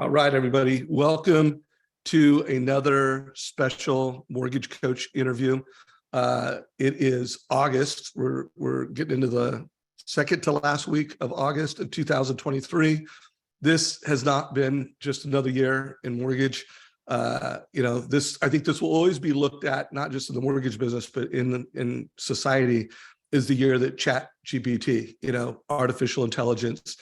All right, everybody. Welcome to another special Mortgage Coach interview. It is August. We're getting into the second to last week of August of 2023. This has not been just another year in mortgage. I think this will always be looked at, not just in the mortgage business, but in society, is the year that ChatGPT, artificial intelligence,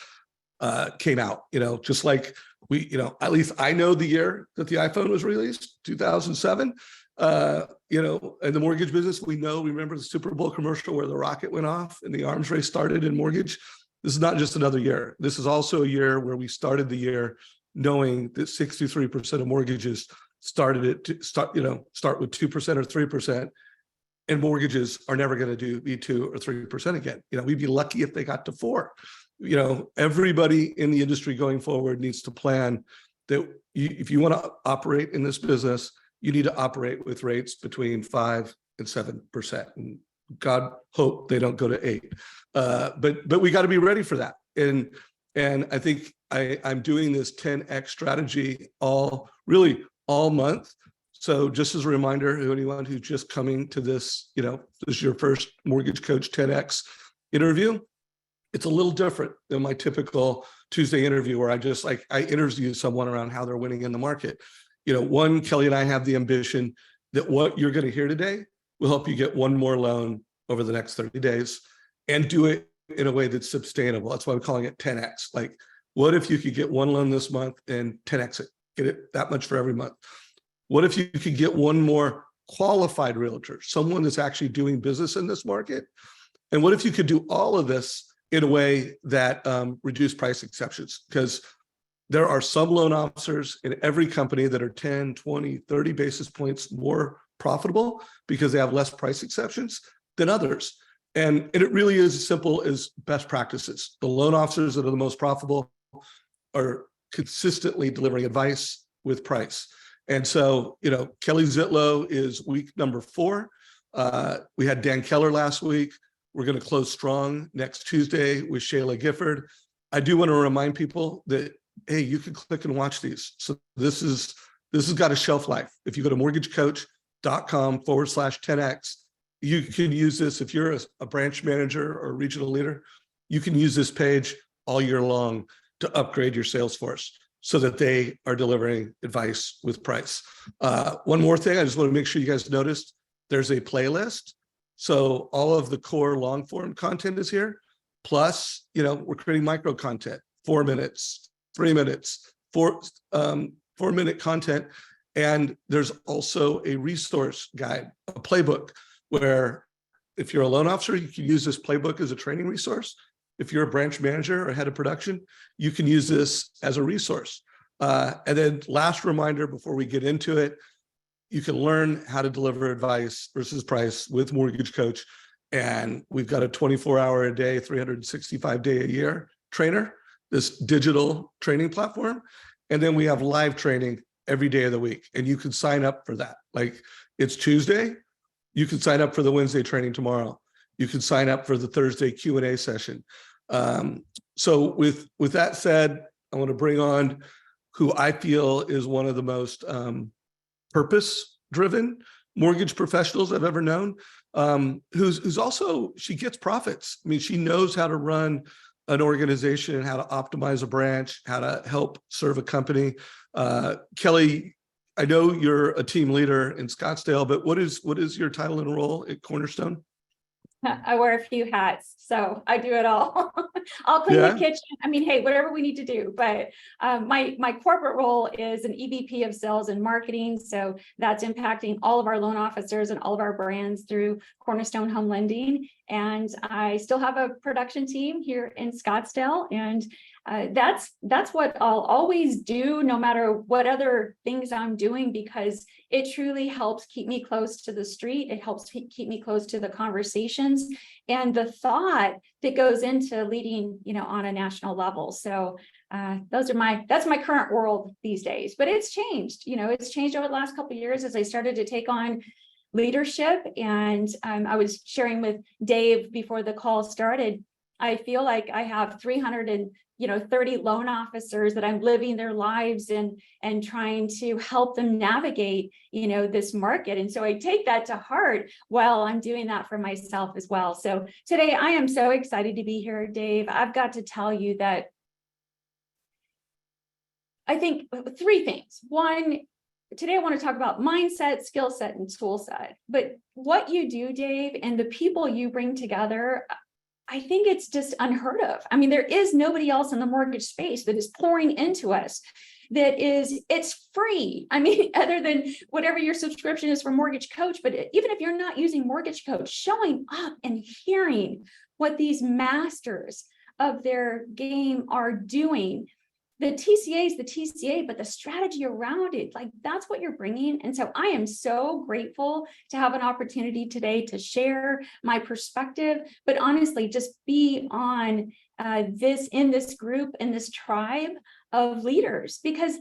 came out. Just like at least I know the year that the iPhone was released, 2007. In the mortgage business, remember the Super Bowl commercial where the rocket went off and the arms race started in mortgage. This is not just another year. This is also a year where we started the year knowing that 63% of mortgages start with 2% or 3%, and mortgages are never going to be 2 or 3% again. We'd be lucky if they got to 4. Everybody in the industry going forward needs to plan that if you want to operate in this business, you need to operate with rates between 5 and 7%. And God hope they don't go to 8. But we got to be ready for that. And I think I'm doing this 10X strategy all month. So just as a reminder, anyone who's just coming to this, this is your first Mortgage Coach 10X interview. It's a little different than my typical Tuesday interview where I interview someone around how they're winning in the market. Kelly and I have the ambition that what you're going to hear today will help you get one more loan over the next 30 days and do it in a way that's sustainable. That's why we're calling it 10X. Like, what if you could get one loan this month and 10X it, get it that much for every month? What if you could get one more qualified realtor, someone that's actually doing business in this market? And what if you could do all of this in a way that reduce price exceptions? Because there are some loan officers in every company that are 10, 20, 30 basis points more profitable because they have less price exceptions than others. And it really is as simple as best practices. The loan officers that are the most profitable are consistently delivering advice with price. And so, Kelly Zitlow is week number 4. We had Dan Keller last week. We're going to close strong next Tuesday with Shayla Gifford. I do want to remind people that, hey, you can click and watch these. So this has got a shelf life. If you go to mortgagecoach.com/10X, you can use this. If you're a branch manager or a regional leader, you can use this page all year long to upgrade your sales force so that they are delivering advice with price. One more thing, I just want to make sure you guys noticed, there's a playlist. So all of the core long form content is here. Plus, we're creating micro content, 4 minutes, 3 minutes, 4-minute content. And there's also a resource guide, a playbook, where if you're a loan officer, you can use this playbook as a training resource. If you're a branch manager or head of production, you can use this as a resource. And then last reminder before we get into it, you can learn how to deliver advice versus price with Mortgage Coach. And we've got a 24-hour a day, 365-day a year trainer, this digital training platform. And then we have live training every day of the week. And you can sign up for that. Like, it's Tuesday, you can sign up for the Wednesday training tomorrow. You can sign up for the Thursday Q&A session. So with that said, I want to bring on who I feel is one of the most purpose-driven mortgage professionals I've ever known, who's also, she gets profits. I mean, she knows how to run an organization, how to optimize a branch, how to help serve a company. Kelly, I know you're a team leader in Scottsdale, but what is your title and role at Cornerstone? I wear a few hats, so I do it all. I'll clean the kitchen. I mean, hey, whatever we need to do. But my corporate role is an EVP of sales and marketing. So that's impacting all of our loan officers and all of our brands through Cornerstone Home Lending. And I still have a production team here in Scottsdale. And that's what I'll always do, no matter what other things I'm doing, because it truly helps keep me close to the street. It helps keep me close to the conversations and the thought that goes into leading, on a national level. So that's my current world these days. But it's changed. It's changed over the last couple of years as I started to take on leadership. And I was sharing with Dave before the call started. I feel like I have 300 30 loan officers that I'm living their lives and trying to help them navigate, this market. And so I take that to heart while I'm doing that for myself as well. So today I am so excited to be here, Dave. I've got to tell you that I think 3 things. One, today I want to talk about mindset, skill set, and tool set. But what you do, Dave, and the people you bring together, I think it's just unheard of. I mean, there is nobody else in the mortgage space that is pouring into us it's free. I mean, other than whatever your subscription is for Mortgage Coach, but even if you're not using Mortgage Coach, showing up and hearing what these masters of their game are doing. The TCA is the TCA, but the strategy around it, like that's what you're bringing. And so I am so grateful to have an opportunity today to share my perspective, but honestly, just be on in this group, in this tribe of leaders, because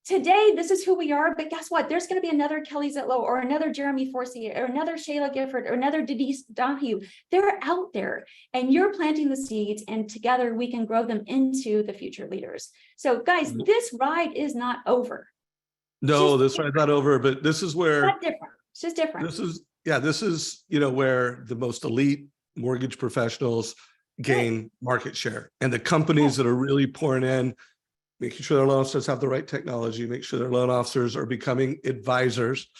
today, this is who we are, but guess what? There's going to be another Kelly Zitlow or another Jeremy Forcier or another Shayla Gifford or another Denise Donahue. They're out there and you're planting the seeds, and together we can grow them into the future leaders. So guys, this ride is not over. No, this ride's not over, but this is where it's not different. It's just different. This is, where the most elite mortgage professionals gain market share, and the companies that are really pouring in, making sure their loan officers have the right technology, make sure their loan officers are becoming advisors.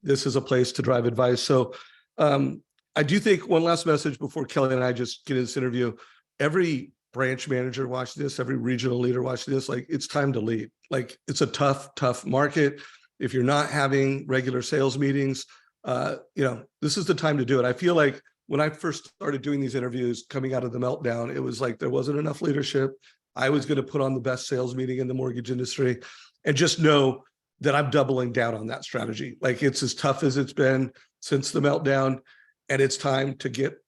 This is a place to drive advice. So I do think one last message before Kelly and I just get in this interview. Every branch manager watching this, every regional leader watching this, like it's time to lead. Like it's a tough market. If you're not having regular sales meetings, this is the time to do it. I feel like when I first started doing these interviews coming out of the meltdown, it was like there wasn't enough leadership. I was going to put on the best sales meeting in the mortgage industry, and just know that I'm doubling down on that strategy. Like it's as tough as it's been since the meltdown, and it's time to get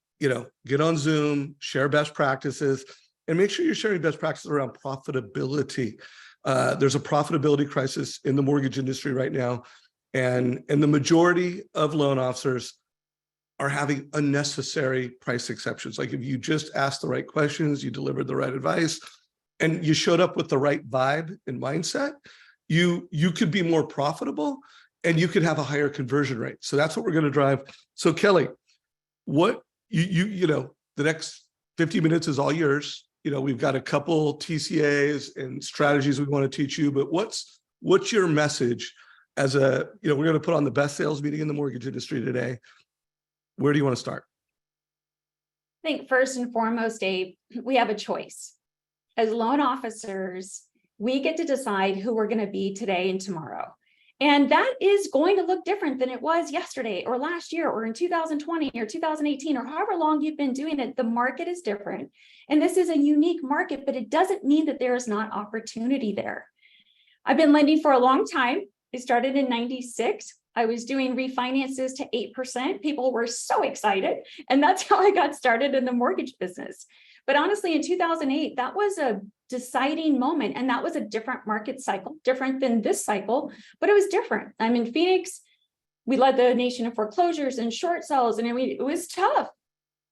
on Zoom, share best practices, and make sure you're sharing best practices around profitability. There's a profitability crisis in the mortgage industry right now, and the majority of loan officers are having unnecessary price exceptions. Like if you just asked the right questions, you delivered the right advice, and you showed up with the right vibe and mindset, you could be more profitable and you could have a higher conversion rate. So that's what we're going to drive. So Kelly, what the next 50 minutes is all yours. We've got a couple TCAs and strategies we want to teach you, but what's your message as we're going to put on the best sales meeting in the mortgage industry today. Where do you want to start? I think first and foremost, Dave, we have a choice. As loan officers, we get to decide who we're going to be today and tomorrow. And that is going to look different than it was yesterday or last year or in 2020 or 2018 or however long you've been doing it. The market is different. And this is a unique market, but it doesn't mean that there is not opportunity there. I've been lending for a long time. I started in 96. I was doing refinances to 8%. People were so excited. And that's how I got started in the mortgage business. But honestly, in 2008, that was a deciding moment. And that was a different market cycle, different than this cycle, but it was different. I'm in Phoenix. We led the nation in foreclosures and short sales, and it was tough.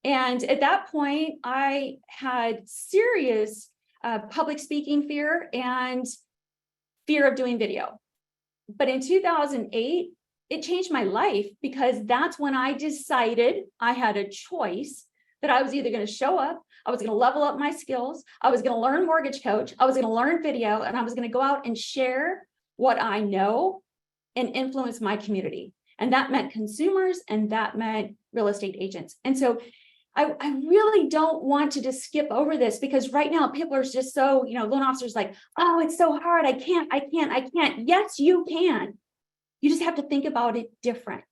And at that point, I had serious public speaking fear and fear of doing video. But in 2008, it changed my life, because that's when I decided I had a choice that I was either going to show up, I was going to level up my skills, I was going to learn Mortgage Coach, I was going to learn video, and I was going to go out and share what I know and influence my community. And that meant consumers, and that meant real estate agents. And so I really don't want to just skip over this, because right now people are just so, loan officers like, oh, it's so hard. I can't. Yes, you can. You just have to think about it different.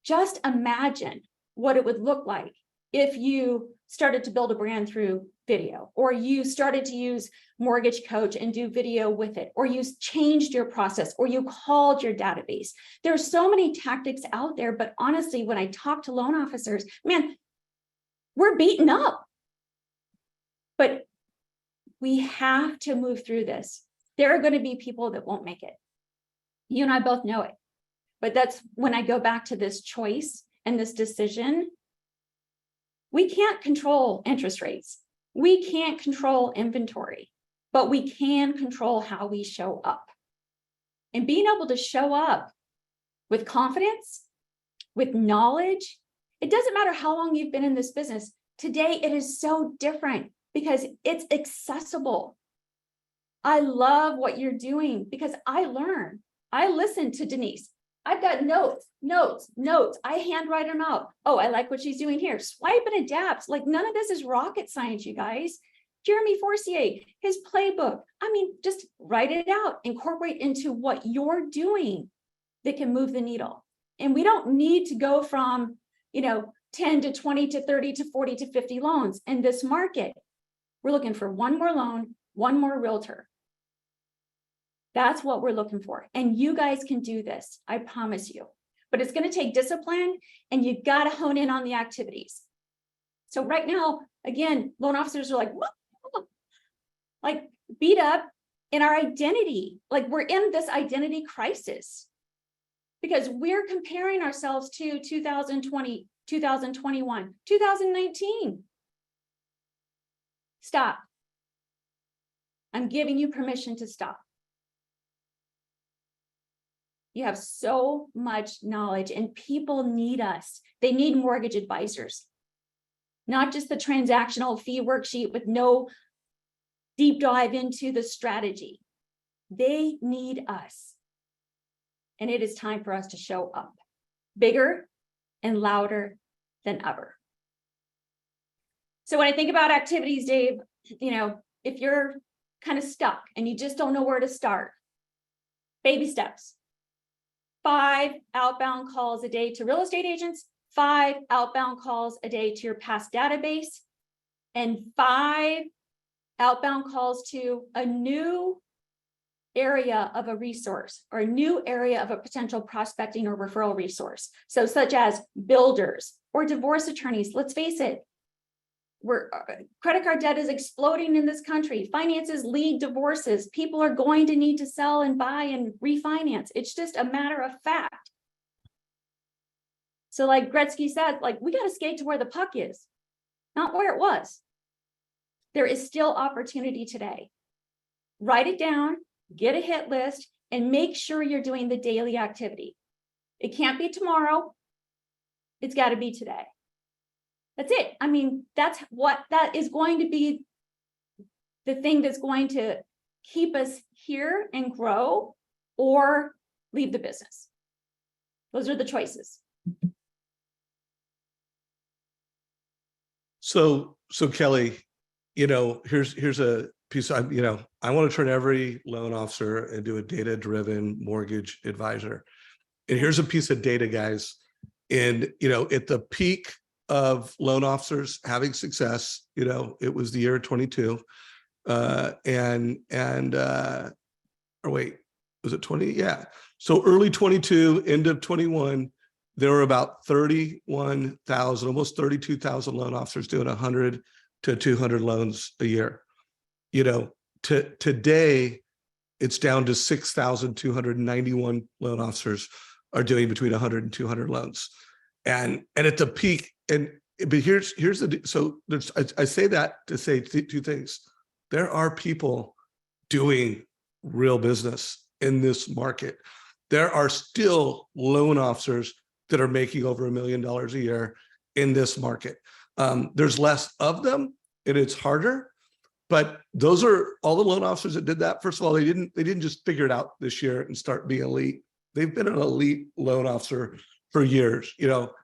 Just imagine what it would look like if you started to build a brand through video, or you started to use Mortgage Coach and do video with it, or you changed your process, or you called your database. There's so many tactics out there, but honestly, when I talk to loan officers, man, we're beaten up. But we have to move through this. There are going to be people that won't make it. You and I both know it. But that's when I go back to this choice and this decision. We can't control interest rates. We can't control inventory, but we can control how we show up. And being able to show up with confidence, with knowledge, it doesn't matter how long you've been in this business. Today, it is so different because it's accessible. I love what you're doing because I learn. I listen to Denise. I've got notes. I handwrite them out. Oh, I like what she's doing here. Swipe and adapt. Like none of this is rocket science, you guys. Jeremy Forcier, his playbook. I mean, just write it out, incorporate into what you're doing that can move the needle. And we don't need to go from, 10 to 20 to 30 to 40 to 50 loans in this market. We're looking for one more loan, one more realtor. That's what we're looking for. And you guys can do this, I promise you. But it's going to take discipline and you got to hone in on the activities. So right now, again, loan officers are like beat up in our identity. Like we're in this identity crisis because we're comparing ourselves to 2020, 2021, 2019. Stop. I'm giving you permission to stop. You have so much knowledge and people need us. They need mortgage advisors, not just the transactional fee worksheet with no deep dive into the strategy. They need us. And it is time for us to show up bigger and louder than ever. So when I think about activities, Dave, if you're kind of stuck and you just don't know where to start, baby steps. 5 outbound calls a day to real estate agents, 5 outbound calls a day to your past database, and 5 outbound calls to a new area of a resource or a new area of a potential prospecting or referral resource. So such as builders or divorce attorneys. Let's face it, credit card debt is exploding in this country. Finances lead divorces. People are going to need to sell and buy and refinance. It's just a matter of fact. So like Gretzky said, we got to skate to where the puck is, not where it was. There is still opportunity today. Write it down, get a hit list, and make sure you're doing the daily activity. It can't be tomorrow. It's got to be today. That's it. I mean, that is going to be the thing that's going to keep us here and grow or leave the business. Those are the choices. So Kelly, here's a piece. I want to turn every loan officer into a data-driven mortgage advisor. And here's a piece of data, guys. And at the peak of loan officers having success, it was the year 22, or wait, was it 20? Yeah. So early 22, end of 21, there were about 31,000, almost 32,000 loan officers doing 100 to 200 loans a year. Today, it's down to 6,291 loan officers are doing between 100 and 200 loans. And at the peak, but here's the, so I say that to say two things. There are people doing real business in this market. There are still loan officers that are making over $1 million a year in this market. There's less of them and it's harder, but those are all the loan officers that did that. First of all, they didn't just figure it out this year and start being elite. They've been an elite loan officer for years.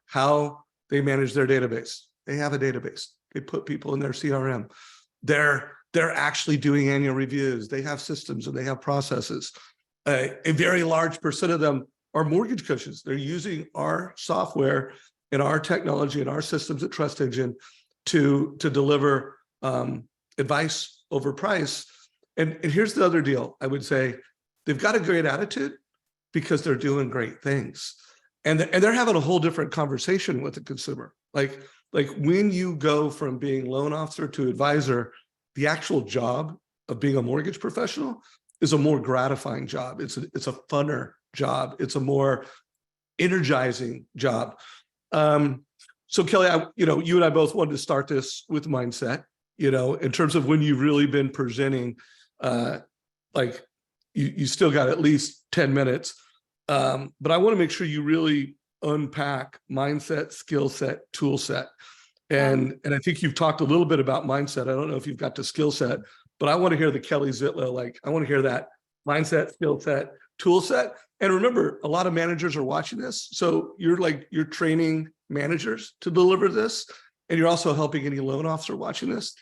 How they manage their database. They have a database. They put people in their CRM. They're actually doing annual reviews. They have systems and they have processes. A very large percent of them are mortgage coaches. They're using our software and our technology and our systems at Trust Engine to deliver advice over price. And here's the other deal. I would say they've got a great attitude because they're doing great things. And they're having a whole different conversation with the consumer. Like when you go from being loan officer to advisor, the actual job of being a mortgage professional is a more gratifying job. It's a funner job. It's a more energizing job. So Kelly, you and I both wanted to start this with mindset. in terms of when you've really been presenting, like you still got at least 10 minutes. But I want to make sure you really unpack mindset, skill set, tool set. And I think you've talked a little bit about mindset. I don't know if you've got the skill set, but I want to hear the Kelly Zitlow, like I want to hear that mindset, skill set, tool set. And remember, a lot of managers are watching this. So you're training managers to deliver this. And you're also helping any loan officer watching this,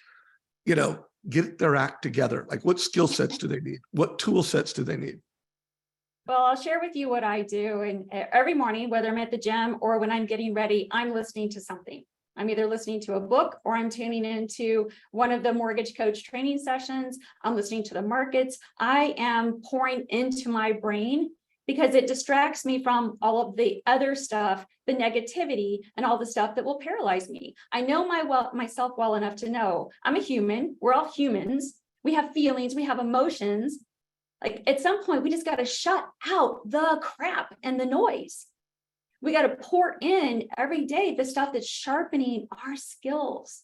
get their act together. Like what skill sets do they need? What tool sets do they need? Well, I'll share with you what I do. And every morning, whether I'm at the gym or when I'm getting ready, I'm listening to something. I'm either listening to a book or I'm tuning into one of the Mortgage Coach training sessions. I'm listening to the markets. I am pouring into my brain because it distracts me from all of the other stuff, the negativity and all the stuff that will paralyze me. I know myself well enough to know I'm a human. We're all humans. We have feelings, we have emotions. Like at some point, we just got to shut out the crap and the noise. We got to pour in every day the stuff that's sharpening our skills.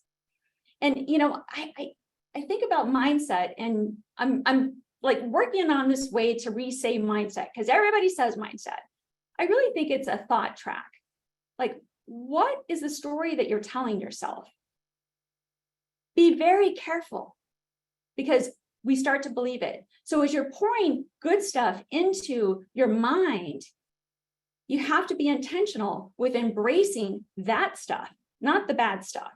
And, I think about mindset, and I'm like working on this way to re-say mindset because everybody says mindset. I really think it's a thought track. Like, what is the story that you're telling yourself? Be very careful because we start to believe it. So as you're pouring good stuff into your mind, you have to be intentional with embracing that stuff, not the bad stuff.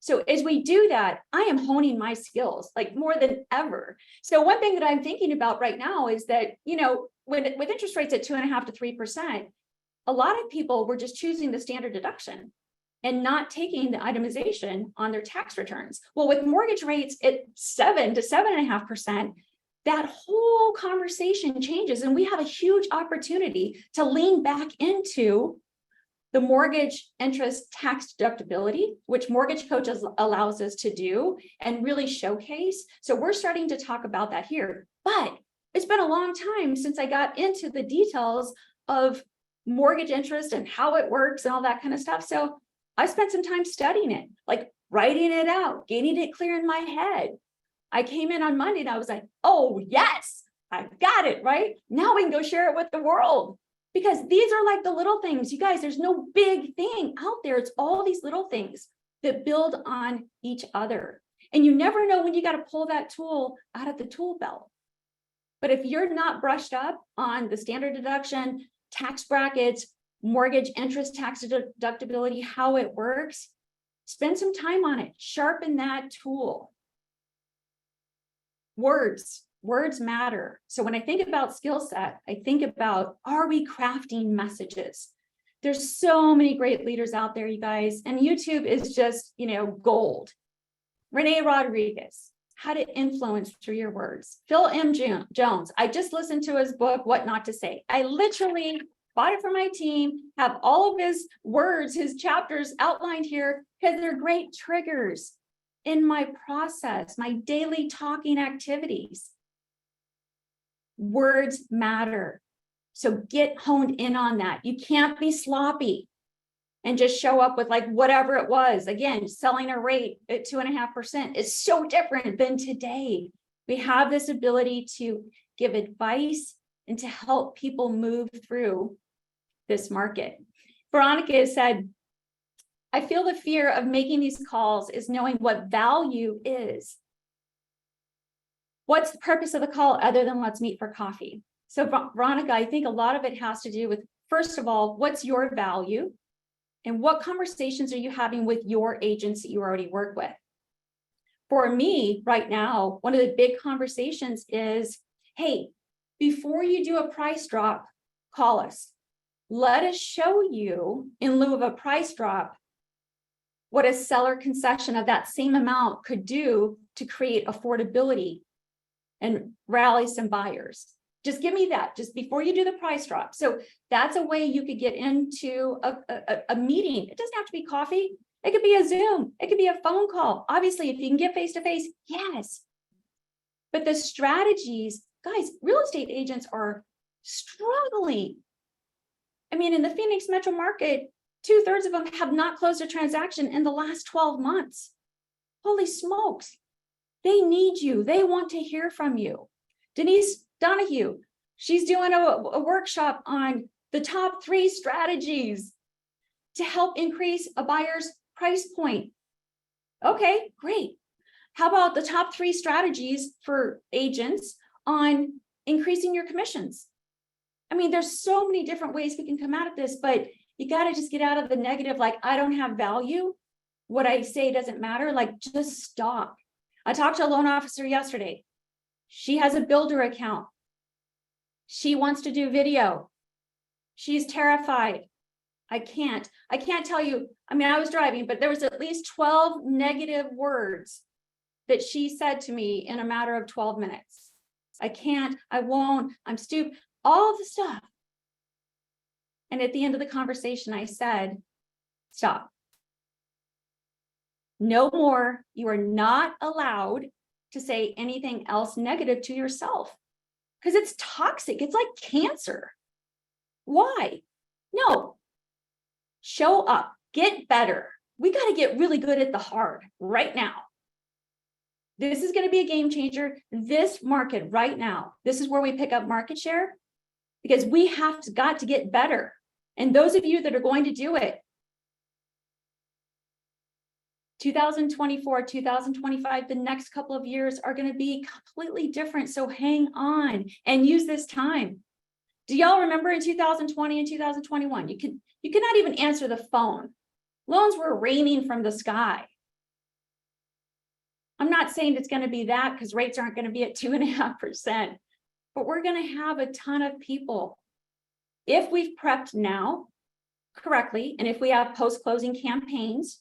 So as we do that, I am honing my skills like more than ever. So one thing that I'm thinking about right now is that, with interest rates at 2.5% to 3%, a lot of people were just choosing the standard deduction and not taking the itemization on their tax returns. Well, with mortgage rates at 7 to 7.5%, that whole conversation changes, and we have a huge opportunity to lean back into the mortgage interest tax deductibility, which Mortgage Coach allows us to do and really showcase. So we're starting to talk about that here, but it's been a long time since I got into the details of mortgage interest and how it works and all that kind of stuff. So I spent some time studying it, like writing it out, getting it clear in my head. I came in on Monday and I was like, oh, yes, I got it, right? Now we can go share it with the world because these are like the little things. You guys, there's no big thing out there. It's all these little things that build on each other. And you never know when you got to pull that tool out of the tool belt. But if you're not brushed up on the standard deduction, tax brackets, mortgage interest tax deductibility, how it works, spend some time on it, sharpen that tool. Words matter. So when I think about skill set, I think about, are we crafting messages? There's so many great leaders out there, you guys, and YouTube is just, gold. Renee Rodriguez, How to Influence Through Your Words. Phil M. Jones, I just listened to his book, What Not to Say. I literally bought it for my team, have all of his words, his chapters outlined here because they're great triggers in my process, my daily talking activities. Words matter. So get honed in on that. You can't be sloppy and just show up with like whatever it was. Again, selling a rate at 2.5% is so different than today. We have this ability to give advice and to help people move through this market. Veronica said, I feel the fear of making these calls is knowing what value is. What's the purpose of the call other than let's meet for coffee? So Veronica, I think a lot of it has to do with, first of all, what's your value and what conversations are you having with your agents that you already work with? For me right now, one of the big conversations is, hey, before you do a price drop, call us. Let us show you in lieu of a price drop what a seller concession of that same amount could do to create affordability and rally some buyers. Just give me that just before you do the price drop. So that's a way you could get into a meeting. It doesn't have to be coffee. It could be a Zoom. It could be a phone call. Obviously, if you can get face-to-face, yes. But the strategies, guys, real estate agents are struggling. I mean, in the Phoenix metro market, 2/3 of them have not closed a transaction in the last 12 months. Holy smokes. They need you. They want to hear from you. Denise Donahue, she's doing a workshop on the top 3 strategies to help increase a buyer's price point. Okay, great. How about the top 3 strategies for agents on increasing your commissions? I mean, there's so many different ways we can come out of this, but you got to just get out of the negative, like, I don't have value. What I say doesn't matter. Like, just stop. I talked to a loan officer yesterday. She has a builder account. She wants to do video. She's terrified. I can't tell you. I mean, I was driving, but there was at least 12 negative words that she said to me in a matter of 12 minutes. I can't, I won't, I'm stupid, all the stuff. And at the end of the conversation, I said, stop. No more. You are not allowed to say anything else negative to yourself because it's toxic. It's like cancer. Why? No. Show up, get better. We got to get really good at the hard right now. This is going to be a game changer. This market right now, this is where we pick up market share because we have got to get better. And those of you that are going to do it, 2024, 2025, the next couple of years are going to be completely different. So hang on and use this time. Do y'all remember in 2020 and 2021, you could not even answer the phone. Loans were raining from the sky. I'm not saying it's going to be that because rates aren't going to be at 2.5%, but we're going to have a ton of people. If we've prepped now correctly, and if we have post-closing campaigns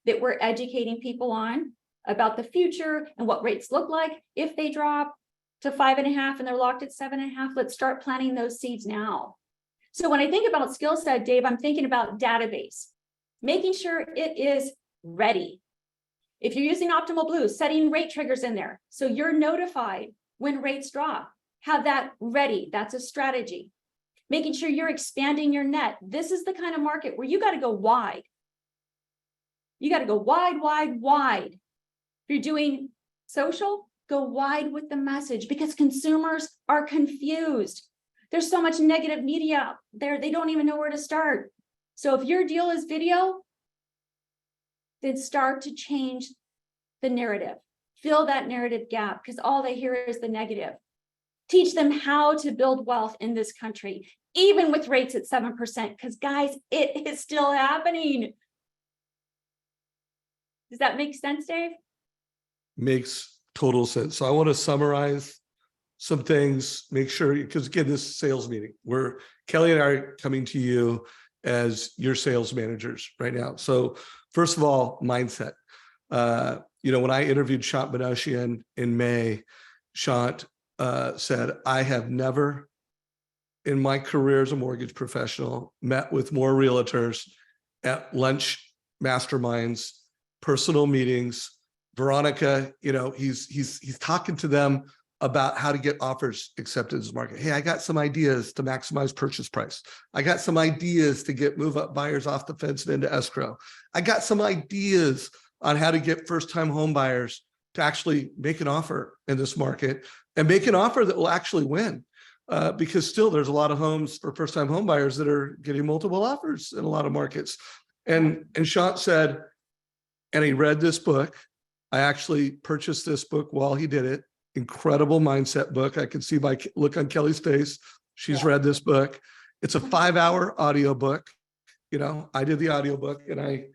that we're educating people on about the future and what rates look like if they drop to 5.5 and they're locked at 7.5, let's start planting those seeds now. So when I think about skill set, Dave, I'm thinking about database, making sure it is ready. If you're using Optimal Blue, setting rate triggers in there so you're notified when rates drop. Have that ready. That's a strategy. Making sure you're expanding your net. This is the kind of market where you got to go wide. You got to go wide, wide, wide. If you're doing social, go wide with the message because consumers are confused. There's so much negative media out there, they don't even know where to start. So if your deal is video, then start to change the narrative. Fill that narrative gap because all they hear is the negative. Teach them how to build wealth in this country, even with rates at 7%, because guys, it is still happening. Does that make sense, Dave? Makes total sense. So I want to summarize some things, make sure, because again, this sales meeting, where Kelly and I are coming to you as your sales managers right now. So first of all, mindset. When I interviewed Shant Banosian in May, Shant said, I have never in my career as a mortgage professional met with more realtors at lunch masterminds, personal meetings. Veronica, he's talking to them about how to get offers accepted as market. Hey, I got some ideas to maximize purchase price. I got some ideas to get move up buyers off the fence and into escrow. I got some ideas on how to get first-time home buyers to actually make an offer in this market and make an offer that will actually win. Because still there's a lot of homes for first-time home buyers that are getting multiple offers in a lot of markets. And Shant said, and he read this book. I actually purchased this book while he did it. Incredible mindset book. I can see by look on Kelly's face. She's read this book. It's a 5-hour audio book. I did the audio book and I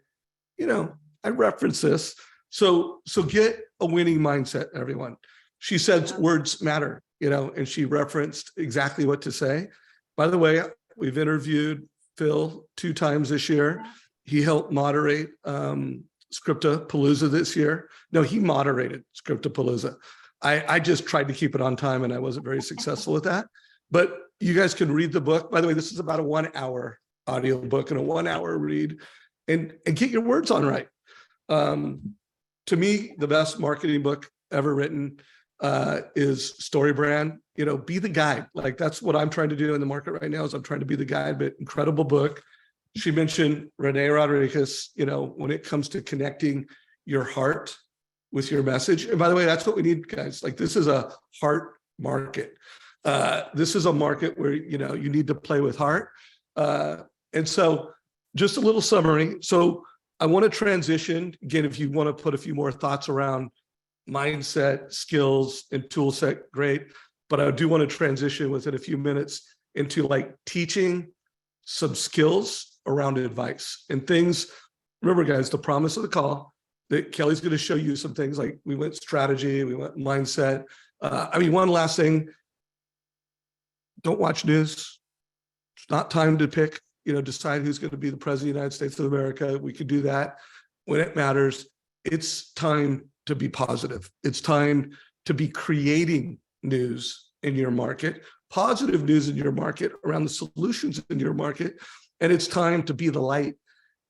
reference this. So get a winning mindset, everyone. She said words matter, and she referenced exactly what to say. By the way, we've interviewed Phil 2 times this year. He helped moderate Scriptapalooza this year. No, he moderated Scriptapalooza. I just tried to keep it on time and I wasn't very successful with that. But you guys can read the book. By the way, this is about a 1-hour audio book and a 1-hour read and get your words on right. To me, the best marketing book ever written is Story Brand. Be the guide. Like that's what I'm trying to do in the market right now is I'm trying to be the guide, but incredible book. She mentioned Renee Rodriguez, when it comes to connecting your heart with your message. And by the way, that's what we need, guys. Like, this is a heart market. This is a market where, you know, you need to play with heart. And so just a little summary. So I want to transition again, if you want to put a few more thoughts around mindset, skills, and tool set, great. But I do want to transition within a few minutes into like teaching some skills around advice and things. Remember, guys, the promise of the call that Kelly's going to show you some things, like we went strategy, we went mindset. I mean, one last thing, don't watch news. It's not time to pick, you know, decide who's going to be the president of the United States of America. We could do that when it matters. It's time to be positive. It's time to be creating news in your market, positive news in your market around the solutions in your market. And it's time to be the light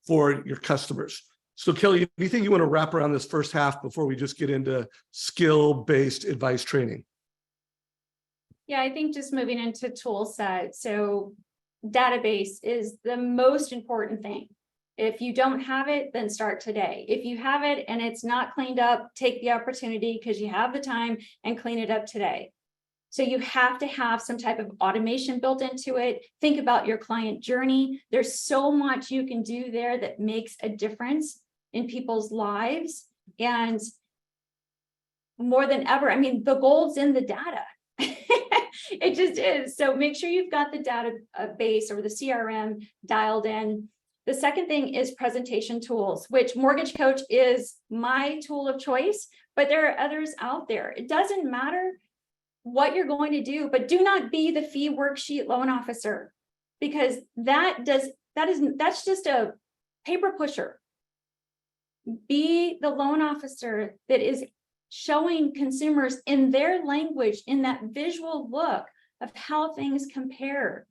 for your customers. So Kelly, anything you want to wrap around this first half before we just get into skill-based advice training? Yeah, I think just moving into tool set. So database is the most important thing. If you don't have it, then start today. If you have it and it's not cleaned up, take the opportunity because you have the time and clean it up today. So you have to have some type of automation built into it. Think about your client journey. There's so much you can do there that makes a difference in people's lives. And more than ever, I mean, the gold's in the data. It just is. So make sure you've got the database or the CRM dialed in. The second thing is presentation tools, which MortgageCoach is my tool of choice, but there are others out there. It doesn't matter what you're going to do, but do not be the fee worksheet loan officer, because that's just a paper pusher. Be the loan officer that is showing consumers in their language, in that visual look of how things compare.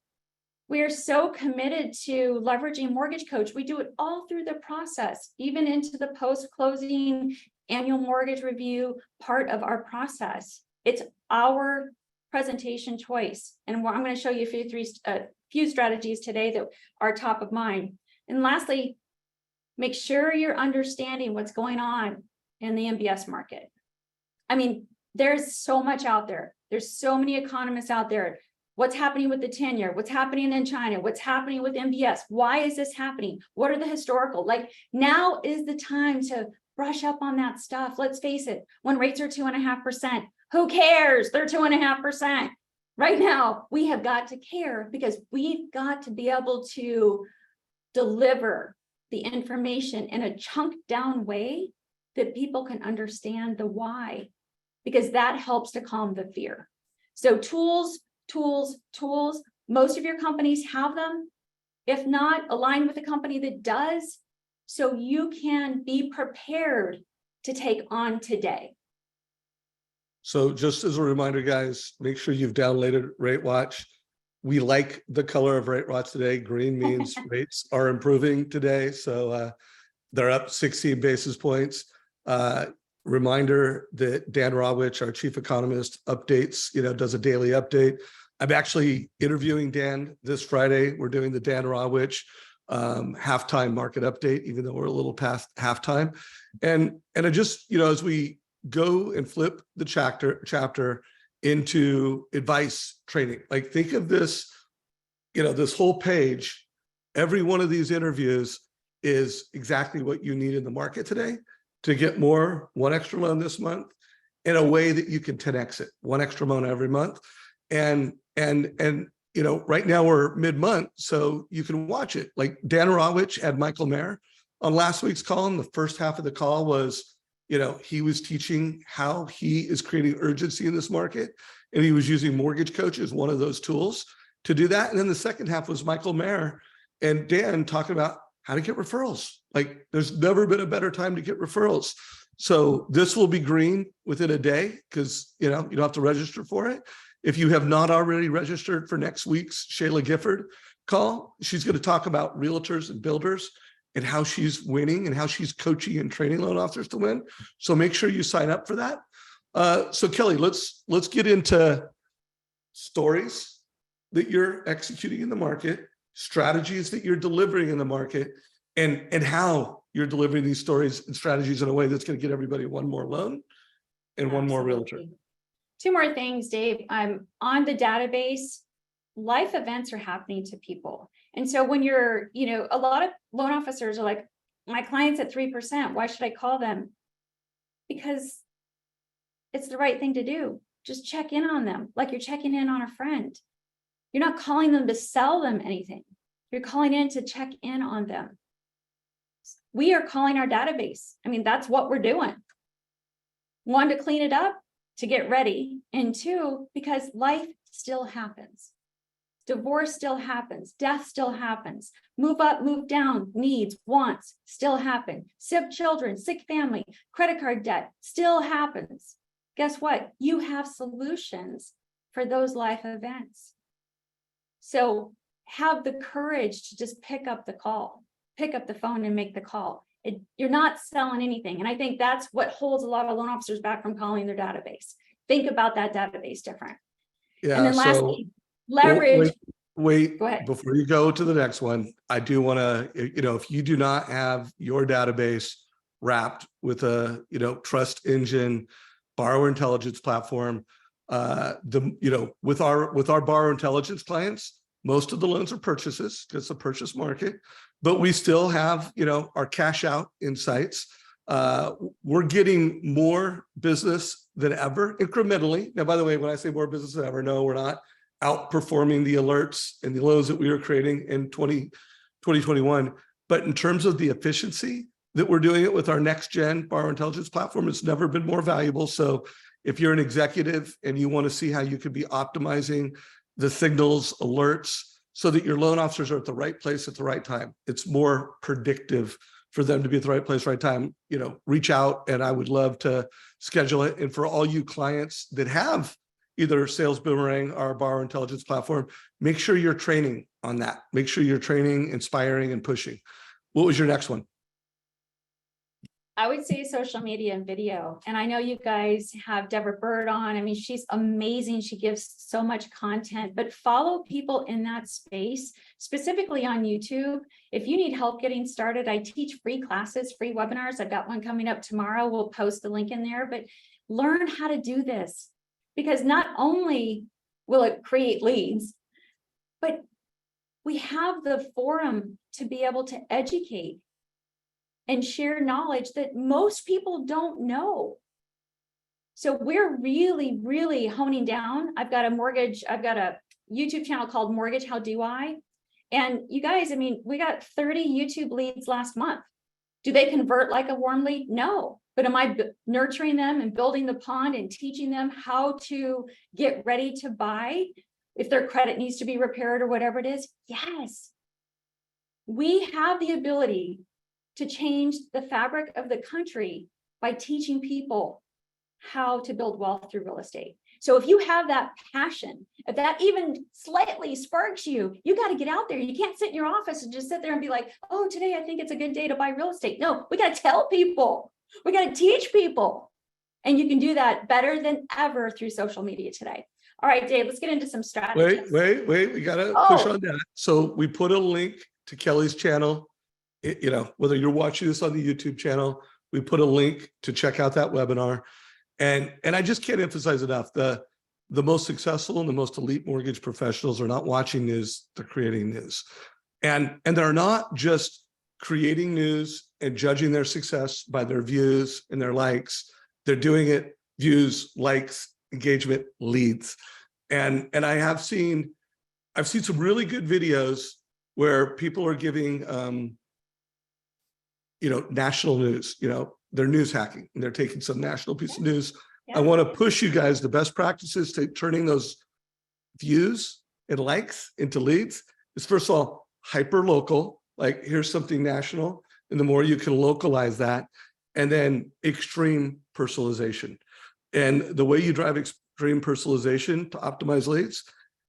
We are so committed to leveraging MortgageCoach. We do it all through the process, even into the post-closing annual mortgage review part of our process. It's our presentation choice. And I'm going to show you a few strategies today that are top of mind. And lastly, make sure you're understanding what's going on in the MBS market. I mean, there's so much out there. There's so many economists out there. What's happening with the 10-year? What's happening in China? What's happening with MBS? Why is this happening? What are the historical? Like, now is the time to brush up on that stuff. Let's face it, when rates are 2.5%, who cares? They're 2.5%. Right now, we have got to care because we've got to be able to deliver the information in a chunked down way that people can understand the why, because that helps to calm the fear. So tools. Most of your companies have them. If not, align with a company that does, so you can be prepared to take on today. So just as a reminder, guys, make sure you've downloaded RateWatch. We like the color of RateWatch today. Green means rates are improving today. So they're up 16 basis points. Reminder that Dan Rawich, our chief economist, updates, does a daily update. I'm actually interviewing Dan this Friday. We're doing the Dan Rawich halftime market update, even though we're a little past halftime. And I just, as we go and flip the chapter into advice training, like think of this, this whole page, every one of these interviews is exactly what you need in the market today to get more, one extra loan this month, in a way that you can 10x it, one extra loan every month. And right now we're mid-month, so you can watch it. Like Dan Rawich had Michael Mayer on last week's call, and the first half of the call was, he was teaching how he is creating urgency in this market, and he was using MortgageCoach as one of those tools to do that. And then the second half was Michael Mayer and Dan talking about how to get referrals. Like there's never been a better time to get referrals. So this will be green within a day because, you don't have to register for it. If you have not already registered for next week's Shayla Gifford call, she's going to talk about realtors and builders and how she's winning and how she's coaching and training loan officers to win. So make sure you sign up for that. So Kelly, let's get into stories that you're executing in the market, strategies that you're delivering in the market, and how you're delivering these stories and strategies in a way that's going to get everybody one more loan and one more realtor. Absolutely. Two more things, Dave. On the database, life events are happening to people. And so when you're, a lot of loan officers are like, my client's at 3%. Why should I call them? Because it's the right thing to do. Just check in on them like you're checking in on a friend. You're not calling them to sell them anything. You're calling in to check in on them. We are calling our database. I mean, that's what we're doing. One, to clean it up, to get ready. And two, because life still happens. Divorce still happens. Death still happens. Move up, move down, needs, wants still happen. Sick children, sick family, credit card debt still happens. Guess what? You have solutions for those life events. So have the courage to just pick up the call, pick up the phone and make the call. You're not selling anything. And I think that's what holds a lot of loan officers back from calling their database. Think about that database different. Yeah. And then lastly, leverage. Wait, go ahead. Before you go to the next one, I do want to, if you do not have your database wrapped with a, trust engine, borrower intelligence platform, with our borrower intelligence clients, most of the loans are purchases. It's a purchase market, but we still have, our cash out insights. We're getting more business than ever incrementally. Now, by the way, when I say more business than ever, no, we're not outperforming the alerts and the loans that we were creating in 2021. But in terms of the efficiency that we're doing it with our next gen borrower intelligence platform, it's never been more valuable. So if you're an executive and you want to see how you could be optimizing the signals, alerts, so that your loan officers are at the right place at the right time, it's more predictive for them to be at the right place, right time, reach out and I would love to schedule it. And for all you clients that have either Sales Boomerang or borrower intelligence platform, make sure you're training on that. Make sure you're training, inspiring, and pushing. What was your next one? I would say social media and video. And I know you guys have Deborah Bird on. I mean, she's amazing. She gives so much content, but follow people in that space, specifically on YouTube. If you need help getting started, I teach free classes, free webinars. I've got one coming up tomorrow. We'll post the link in there, but learn how to do this, because not only will it create leads, but we have the forum to be able to educate and share knowledge that most people don't know. So we're really, really honing down. I've got a YouTube channel called Mortgage How Do I? And you guys, I mean, we got 30 YouTube leads last month. Do they convert like a warm lead? No. But am I nurturing them and building the pond and teaching them how to get ready to buy if their credit needs to be repaired or whatever it is? Yes. We have the ability to change the fabric of the country by teaching people how to build wealth through real estate. So if you have that passion, if that even slightly sparks you, you got to get out there. You can't sit in your office and just sit there and be like, oh, today I think it's a good day to buy real estate. No, we got to tell people. We got to teach people. And you can do that better than ever through social media today. All right, Dave, let's get into some strategies. Wait. We got to push on that. So we put a link to Kelly's channel. Whether you're watching this on the YouTube channel, we put a link to check out that webinar. And I just can't emphasize enough, the most successful and the most elite mortgage professionals are not watching news, they're creating news. And they're not just creating news and judging their success by their views and their likes. They're doing it views, likes, engagement, leads. And I've seen some really good videos where people are giving national news, they're news hacking and they're taking some national piece of news. Yeah. I want to push you guys, the best practices to turning those views and likes into leads is, first of all, hyper local, like here's something national. And the more you can localize that, and then extreme personalization. And the way you drive extreme personalization to optimize leads,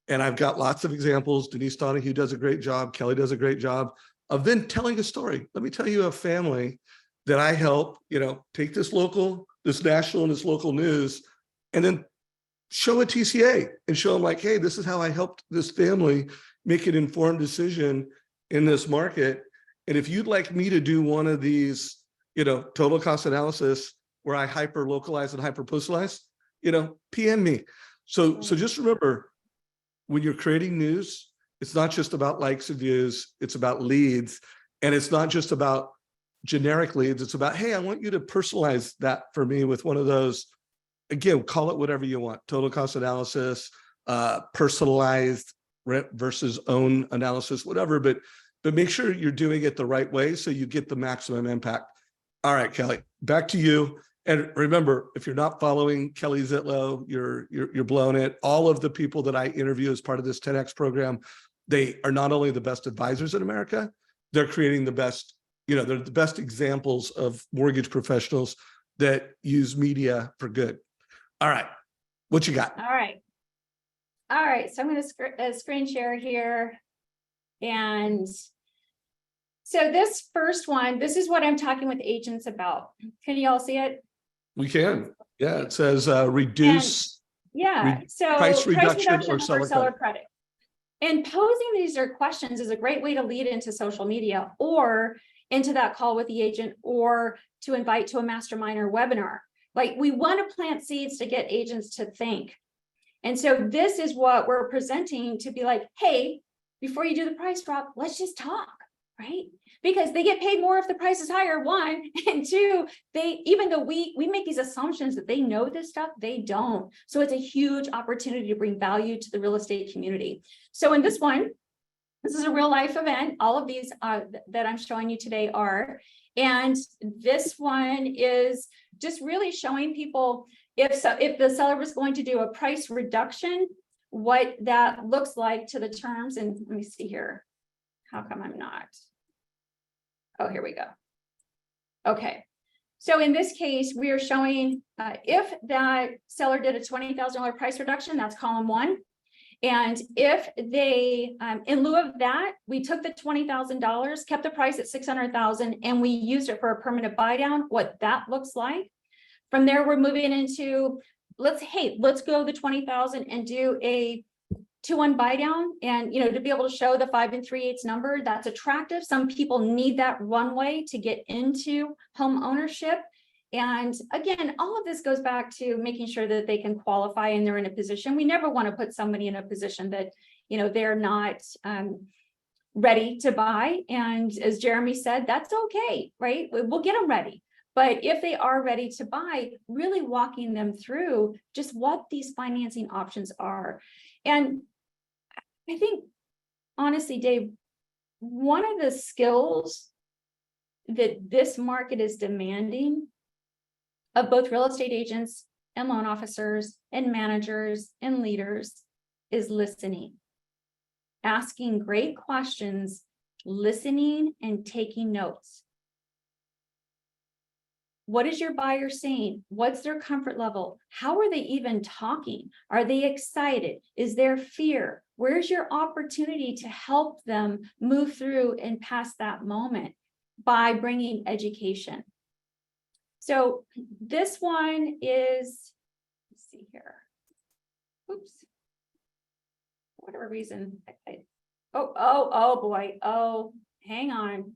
and I've got lots of examples. Denise Donahue does a great job. Kelly does a great job of then telling a story. Let me tell you a family that I help, take this national and this local news, and then show a TCA and show them like, hey, this is how I helped this family make an informed decision in this market. And if you'd like me to do one of these, total cost analysis where I hyper localize and hyper personalize, PM me. So just remember, when you're creating news, it's not just about likes and views, it's about leads. And it's not just about generic leads. It's about, hey, I want you to personalize that for me with one of those. Again, call it whatever you want. Total cost analysis, personalized rent versus own analysis, whatever, but make sure you're doing it the right way so you get the maximum impact. All right, Kelly, back to you. And remember, if you're not following Kelly Zitlow, you're blowing it. All of the people that I interview as part of this 10X program, they are not only the best advisors in America, they're creating the best, they're the best examples of mortgage professionals that use media for good. All right, what you got? All right. So I'm going to screen share here. And so this first one, this is what I'm talking with agents about. Can you all see it? We can. Yeah, it says reduce. So price reduction or seller credit. And posing these questions is a great way to lead into social media or into that call with the agent or to invite to a mastermind or webinar. Like, we want to plant seeds to get agents to think. And so this is what we're presenting to be like, hey, before you do the price drop, let's just talk, right? Because they get paid more if the price is higher, one, and two, even though we make these assumptions that they know this stuff, they don't. So it's a huge opportunity to bring value to the real estate community. So in this one, this is a real life event. All of these that I'm showing you today are, and this one is just really showing people if the seller was going to do a price reduction, what that looks like to the terms. And let me see here. How come I'm not? Oh, here we go. Okay. So in this case, we are showing if that seller did a $20,000 price reduction, that's column one. And if they, in lieu of that, we took the $20,000, kept the price at $600,000, and we used it for a permanent buy down, what that looks like. From there, we're moving into, let's go the 20,000 and do a 2-1 buy down. And, to be able to show the 5 3/8 number, that's attractive. Some people need that runway to get into home ownership. And again, all of this goes back to making sure that they can qualify and they're in a position. We never want to put somebody in a position that, they're not ready to buy. And as Jeremy said, that's okay, right? We'll get them ready. But if they are ready to buy, really walking them through just what these financing options are. And I think, honestly, Dave, one of the skills that this market is demanding of both real estate agents and loan officers and managers and leaders is listening, asking great questions, listening and taking notes. What is your buyer saying? What's their comfort level? How are they even talking? Are they excited? Is there fear? Where's your opportunity to help them move through and pass that moment by bringing education? So this one is, let's see here. Oops. For whatever reason, oh boy. Oh, hang on.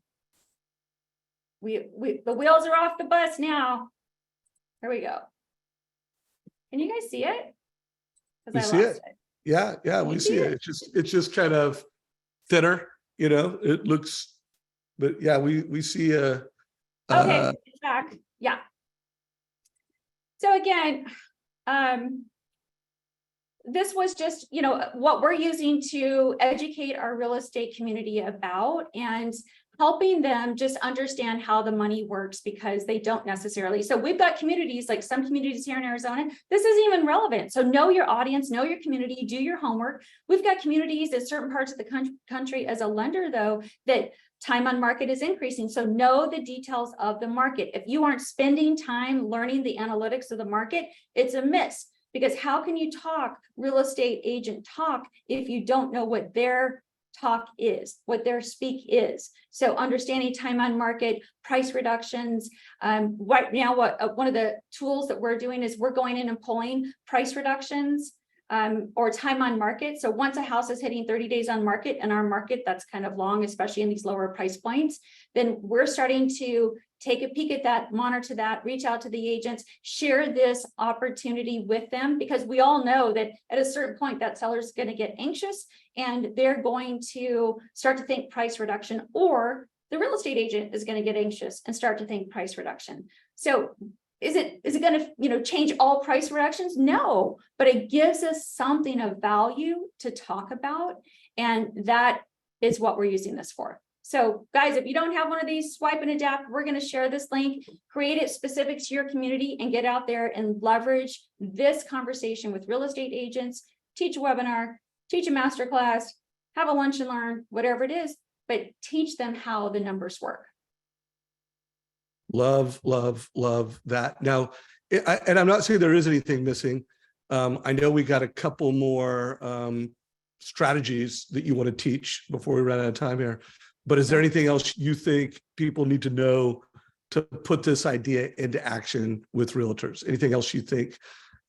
The wheels are off the bus now. Here we go. Can you guys see it? We see it. Yeah, we see it. It's just kind of thinner, it looks, but yeah, we see a okay, it's back. Yeah. So again, this was just, what we're using to educate our real estate community about and helping them just understand how the money works, because they don't necessarily. So we've got communities, like some communities here in Arizona, this isn't even relevant. So know your audience, know your community, do your homework. We've got communities in certain parts of the country as a lender, though, that time on market is increasing. So know the details of the market. If you aren't spending time learning the analytics of the market, it's a miss. Because how can you talk real estate agent talk if you don't know what their talk is, what their speak is? So understanding time on market, price reductions. Right now, one of the tools that we're doing is we're going in and pulling price reductions or time on market. So once a house is hitting 30 days on market, in our market, that's kind of long, especially in these lower price points, then we're starting to take a peek at that, monitor that, reach out to the agents, share this opportunity with them, because we all know that at a certain point that seller is going to get anxious and they're going to start to think price reduction, or the real estate agent is going to get anxious and start to think price reduction. So is it going to, change all price reductions? No, but it gives us something of value to talk about. And that is what we're using this for. So guys, if you don't have one of these, swipe and adapt. We're going to share this link, create it specific to your community, and get out there and leverage this conversation with real estate agents, teach a webinar, teach a masterclass, have a lunch and learn, whatever it is, but teach them how the numbers work. Love, love, love that. Now, and I'm not saying there is anything missing. I know we got a couple more strategies that you want to teach before we run out of time here. But is there anything else you think people need to know to put this idea into action with realtors? Anything else you think?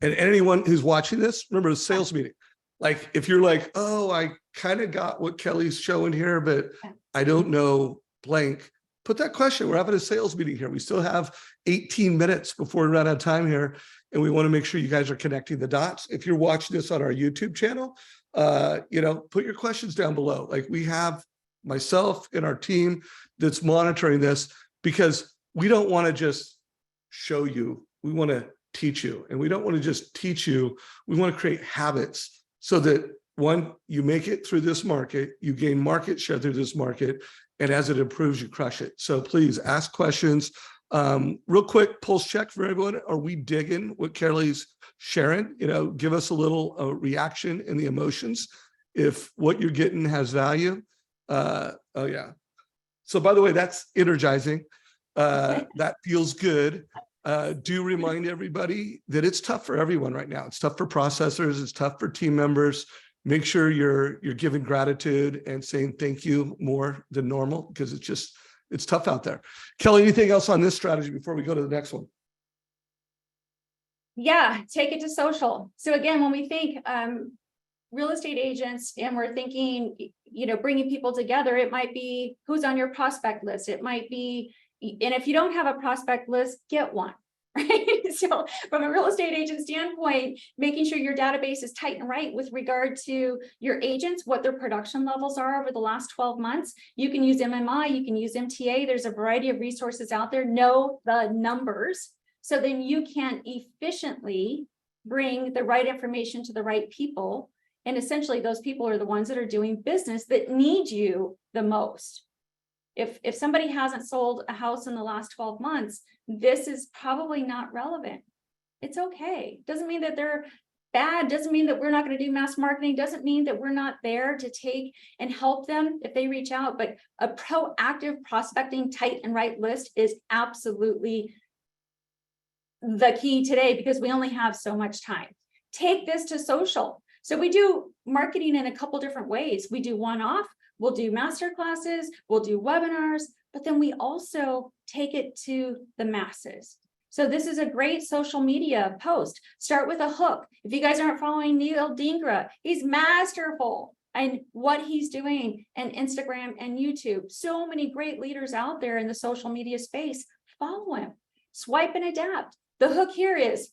And anyone who's watching this, remember the sales meeting. Like if you're like, oh, I kind of got what Kelly's showing here, but I don't know blank, put that question. We're having a sales meeting here. We still have 18 minutes before we run out of time here. And we want to make sure you guys are connecting the dots. If you're watching this on our YouTube channel, put your questions down below. Like we have myself and our team that's monitoring this, because we don't want to just show you. We want to teach you, and we don't want to just teach you. We want to create habits so that one, you make it through this market, you gain market share through this market, and as it improves, you crush it. So please ask questions. Real quick pulse check for everyone. Are we digging what Kelly's sharing? Give us a little reaction in the emotions if what you're getting has value. Oh yeah. So by the way, that's energizing. That feels good. Do remind everybody that it's tough for everyone right now. It's tough for processors. It's tough for team members. Make sure you're giving gratitude and saying thank you more than normal, because it's tough out there. Kelly, anything else on this strategy before we go to the next one? Yeah, take it to social. So again, when we think real estate agents and we're thinking, bringing people together, it might be who's on your prospect list. It might be, and if you don't have a prospect list, get one, right? So from a real estate agent standpoint, making sure your database is tight and right with regard to your agents, what their production levels are over the last 12 months. You can use MMI, you can use MTA. There's a variety of resources out there. Know the numbers, so then you can efficiently bring the right information to the right people. And essentially those people are the ones that are doing business that need you the most. If somebody hasn't sold a house in the last 12 months, this is probably not relevant. It's okay. Doesn't mean that they're bad. Doesn't mean that we're not going to do mass marketing. Doesn't mean that we're not there to take and help them if they reach out. But a proactive prospecting tight and right list is absolutely the key today, because we only have so much time. Take this to social. So we do marketing in a couple different ways. We do one-off, we'll do master classes, we'll do webinars, but then we also take it to the masses. So this is a great social media post. Start with a hook. If you guys aren't following Neil Dingra, he's masterful in what he's doing in Instagram and YouTube. So many great leaders out there in the social media space. Follow him. Swipe and adapt. The hook here is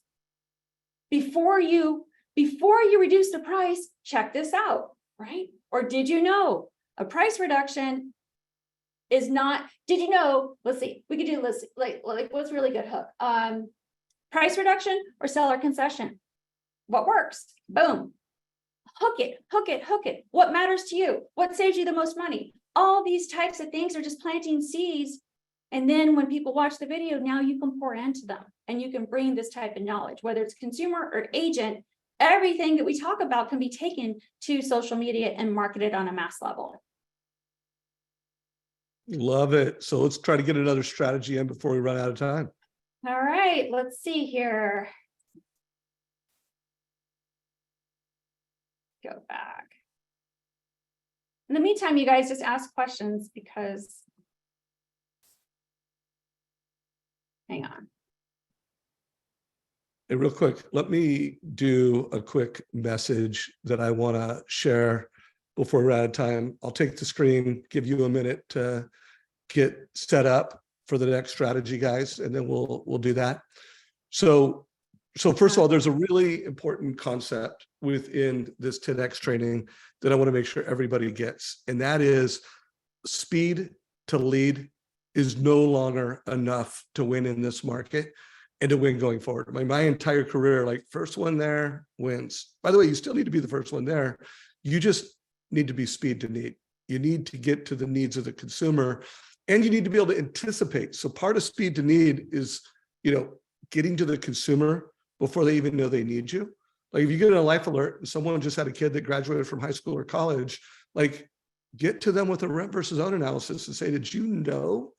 before you reduce the price, check this out, right? Or did you know a price reduction is not, did you know, let's see, we could do, like what's really good hook? Price reduction or seller concession? What works? Boom. Hook it, hook it, hook it. What matters to you? What saves you the most money? All these types of things are just planting seeds. And then when people watch the video, now you can pour into them and you can bring this type of knowledge, whether it's consumer or agent. Everything that we talk about can be taken to social media and marketed on a mass level. Love it. So let's try to get another strategy in before we run out of time. All right, let's see here. Go back. In the meantime, you guys just ask questions because, hang on. Hey, real quick, let me do a quick message that I want to share before we're out of time. I'll take the screen, give you a minute to get set up for the next strategy, guys, and then we'll do that. So first of all, there's a really important concept within this 10X training that I want to make sure everybody gets, and that is speed to lead is no longer enough to win in this market and to win going forward. My entire career, like first one there wins. By the way, you still need to be the first one there. You just need to be speed to need. You need to get to the needs of the consumer, and you need to be able to anticipate. So part of speed to need is, getting to the consumer before they even know they need you. Like if you get a life alert and someone just had a kid that graduated from high school or college, like get to them with a rent versus own analysis and say, did you know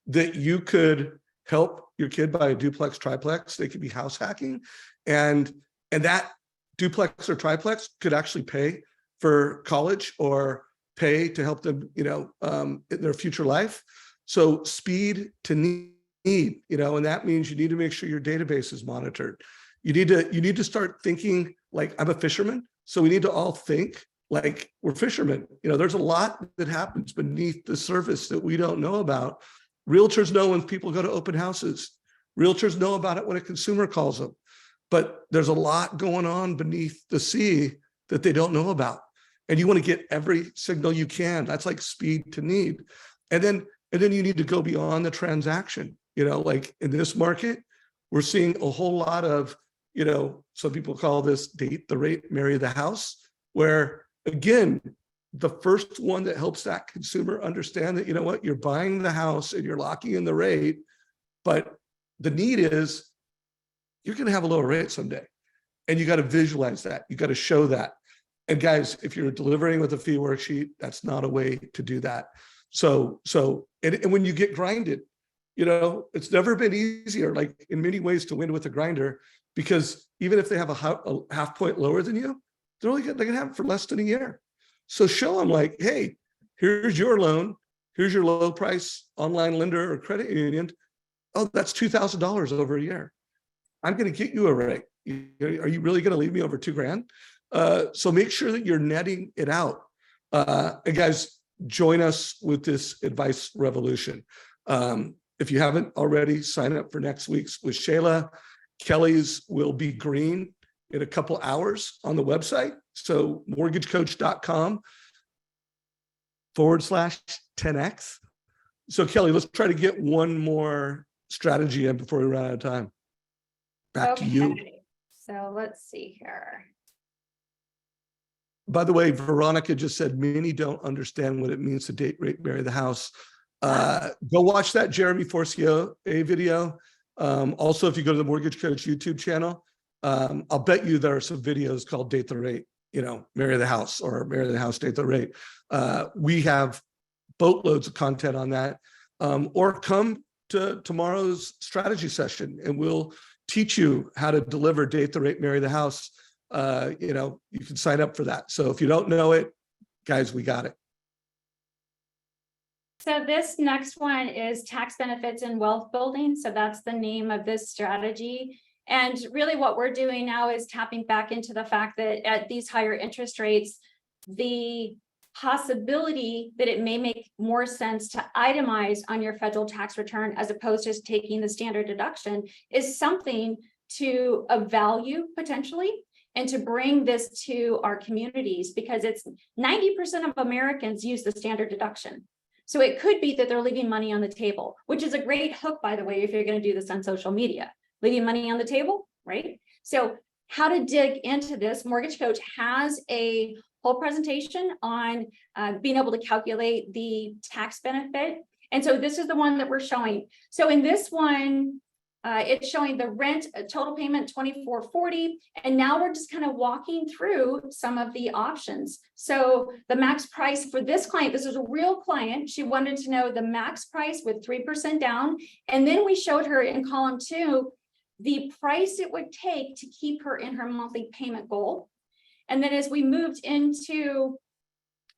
that you could help your kid buy a duplex, triplex? They could be house hacking, and that duplex or triplex could actually pay for college or pay to help them, in their future life. So speed to need, and that means you need to make sure your database is monitored. You need to start thinking like I'm a fisherman. So we need to all think like we're fishermen. There's a lot that happens beneath the surface that we don't know about. Realtors know when people go to open houses. Realtors know about it when a consumer calls them. But there's a lot going on beneath the sea that they don't know about. And you want to get every signal you can. That's like speed to need. And then you need to go beyond the transaction. Like in this market, we're seeing a whole lot of, some people call this date the rate, marry the house, where again, the first one that helps that consumer understand that, you're buying the house and you're locking in the rate, but the need is you're going to have a lower rate someday. And you got to visualize that. You got to show that. And guys, if you're delivering with a fee worksheet, that's not a way to do that. So when you get grinded, it's never been easier, like in many ways, to win with a grinder, because even if they have a half point lower than you, they're going to have it for less than a year. So show them like, hey, here's your loan. Here's your low price online lender or credit union. Oh, that's $2,000 over a year. I'm going to get you a rate. Are you really going to leave me over $2,000? So make sure that you're netting it out. And guys, join us with this advice revolution. If you haven't already, sign up for next week's with Shayla. Kelly's will be green in a couple hours on the website. So mortgagecoach.com/10X. So Kelly, let's try to get one more strategy in before we run out of time. Back to you. So let's see here. By the way, Veronica just said many don't understand what it means to date, rate, marry the house. Go watch that Jeremy Forcio video. Also, if you go to the Mortgage Coach YouTube channel, I'll bet you there are some videos called Date the Rate, marry the house, or marry the house, date the rate. We have boatloads of content on that. Or come to tomorrow's strategy session and we'll teach you how to deliver date the rate, marry the house. You can sign up for that. So if you don't know it, guys, we got it. So this next one is tax benefits and wealth building. So that's the name of this strategy. And really what we're doing now is tapping back into the fact that at these higher interest rates, the possibility that it may make more sense to itemize on your federal tax return as opposed to taking the standard deduction is something to value potentially, and to bring this to our communities, because it's 90% of Americans use the standard deduction. So it could be that they're leaving money on the table, which is a great hook, by the way, if you're going to do this on social media, leaving money on the table, right? So how to dig into this, Mortgage Coach has a whole presentation on being able to calculate the tax benefit. And so this is the one that we're showing. So in this one, it's showing the rent total payment $2,440, and now we're just kind of walking through some of the options. So the max price for this client, this is a real client. She wanted to know the max price with 3% down, and then we showed her in column 2 the price it would take to keep her in her monthly payment goal. And then as we moved into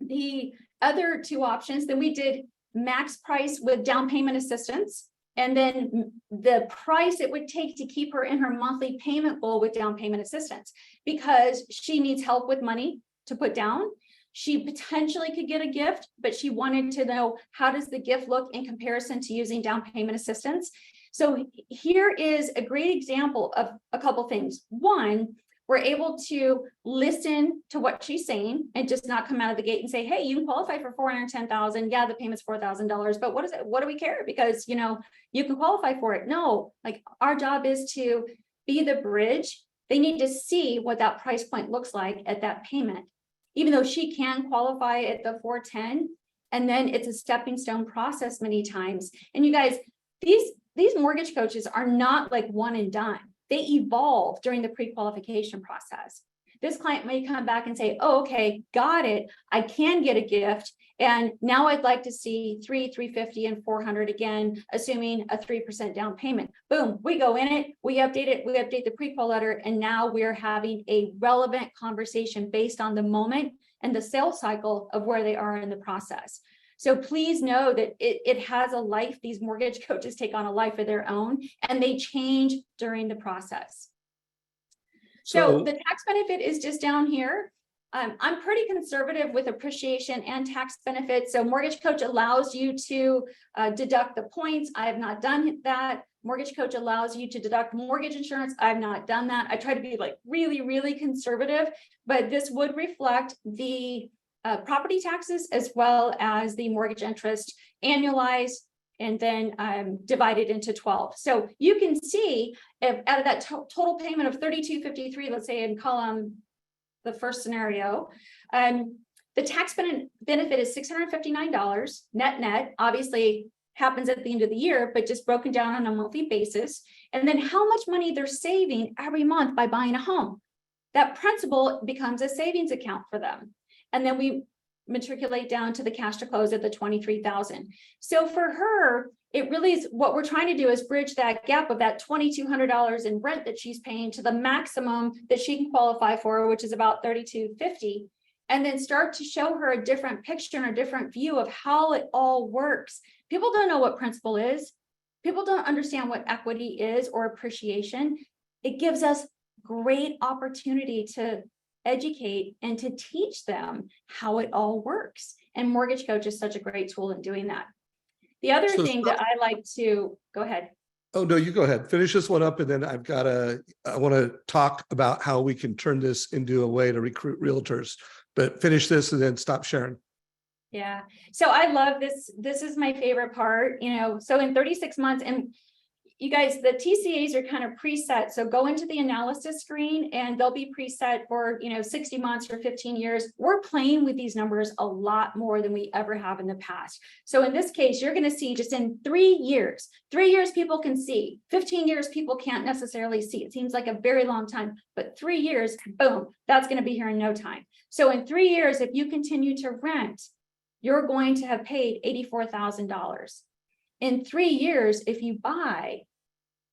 the other 2 options, then we did max price with down payment assistance. and then the price it would take to keep her in her monthly payment goal with down payment assistance, because she needs help with money to put down. She potentially could get a gift, but she wanted to know, how does the gift look in comparison to using down payment assistance? So here is a great example of a couple things. One, we're able to listen to what she's saying and just not come out of the gate and say, hey, you can qualify for $410,000. Yeah, the payment's $4,000, but what is it? What do we care? Because, you know, you can qualify for it. No, like, our job is to be the bridge. They need to see what that price point looks like at that payment, even though she can qualify at the 410. And then it's a stepping stone process many times. And you guys, these mortgage coaches are not like one and done. They evolve during the pre-qualification process. This client may come back and say, oh, okay, got it. I can get a gift. And now I'd like to see $350 and $400 again, assuming a 3% down payment. Boom, we go in it, we update the pre-qual letter, and now we're having a relevant conversation based on the moment and the sales cycle of where they are in the process. So please know that it has a life. These mortgage coaches take on a life of their own, and they change during the process. So the tax benefit is just down here. I'm pretty conservative with appreciation and tax benefits. So Mortgage Coach allows you to deduct the points. I have not done that. Mortgage Coach allows you to deduct mortgage insurance. I've not done that. I try to be like really, really conservative, but this would reflect the property taxes as well as the mortgage interest annualized and then divided into 12. So you can see, if out of that total payment of $3,253, let's say in column, the first scenario, the tax benefit is $659 net, obviously happens at the end of the year, but just broken down on a monthly basis. And then how much money they're saving every month by buying a home. That principal becomes a savings account for them. And then we matriculate down to the cash to close at the $23,000. So for her, it really is, what we're trying to do is bridge that gap of that $2,200 in rent that she's paying to the maximum that she can qualify for, which is about $3,250, and then start to show her a different picture and a different view of how it all works. People don't know what principal is. People don't understand what equity is or appreciation. It gives us great opportunity to educate and to teach them how it all works. And Mortgage Coach is such a great tool in doing that. The other thing that I like to, go ahead. Oh, no, you go ahead. Finish this one up. And then I want to talk about how we can turn this into a way to recruit realtors, but finish this and then stop sharing. Yeah. So I love this. This is my favorite part, so in 36 months, and you guys, the TCAs are kind of preset. So go into the analysis screen and they'll be preset for, 60 months or 15 years. We're playing with these numbers a lot more than we ever have in the past. So in this case, you're going to see just in 3 years, people can see, 15 years, people can't necessarily see. It seems like a very long time, but 3 years, boom, that's going to be here in no time. So in 3 years, if you continue to rent, you're going to have paid $84,000. In 3 years, if you buy,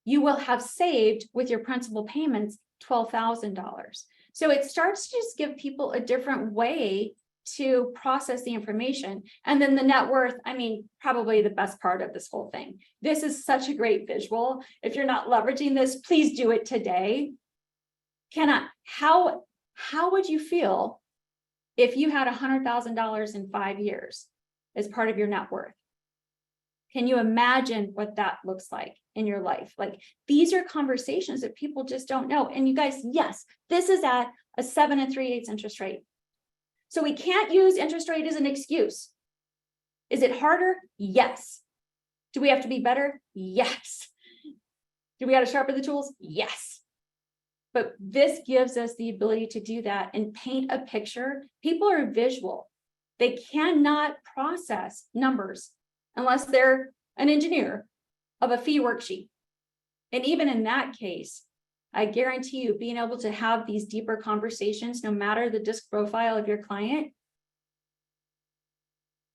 you will have saved with your principal payments $12,000. So it starts to just give people a different way to process the information. And then the net worth, probably the best part of this whole thing. This is such a great visual. If you're not leveraging this, please do it today. How would you feel if you had $100,000 in 5 years as part of your net worth? Can you imagine what that looks like in your life? Like, these are conversations that people just don't know. And you guys, yes, this is at a 7 3/8 interest rate. So we can't use interest rate as an excuse. Is it harder? Yes. Do we have to be better? Yes. Do we got to sharpen the tools? Yes. But this gives us the ability to do that and paint a picture. People are visual. They cannot process numbers unless they're an engineer of a fee worksheet. And even in that case, I guarantee you, being able to have these deeper conversations, no matter the disc profile of your client,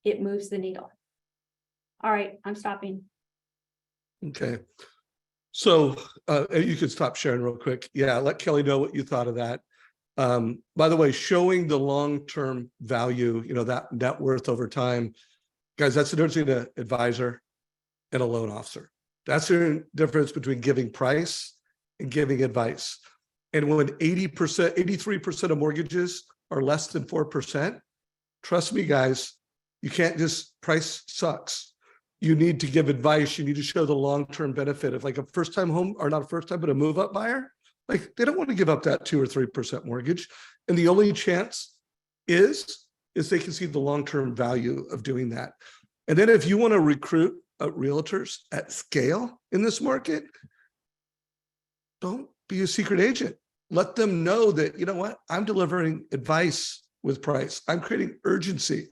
it moves the needle. All right, I'm stopping. Okay. So you could stop sharing real quick. Yeah, let Kelly know what you thought of that. By the way, showing the long-term value, that net worth over time. Guys, that's the difference between an advisor and a loan officer. That's the difference between giving price and giving advice. And when 80%, 83% of mortgages are less than 4%, trust me, guys, you can't just price sucks. You need to give advice. You need to show the long-term benefit of like a first-time home, or not a first-time, but a move-up buyer. Like they don't want to give up that 2 or 3% mortgage. And the only chance is they can see the long-term value of doing that. And then if you want to recruit realtors at scale in this market, don't be a secret agent. Let them know that, you know what, I'm delivering advice with price. I'm creating urgency.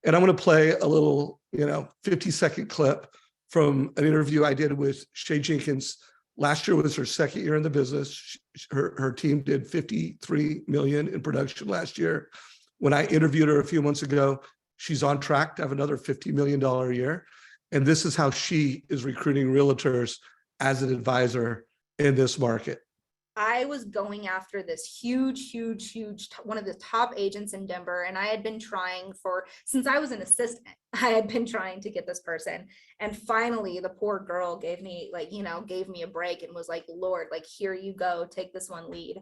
And I'm going to play a little, 50-second clip from an interview I did with Shay Jenkins. Last year was her second year in the business. Her team did 53 million in production last year. When I interviewed her a few months ago, she's on track to have another $50 million a year. And this is how she is recruiting realtors as an advisor in this market. I was going after this huge, one of the top agents in Denver. And I had been trying since I was an assistant, I had been trying to get this person. And finally, the poor girl gave me a break and was like, Lord, like, here you go, take this one lead.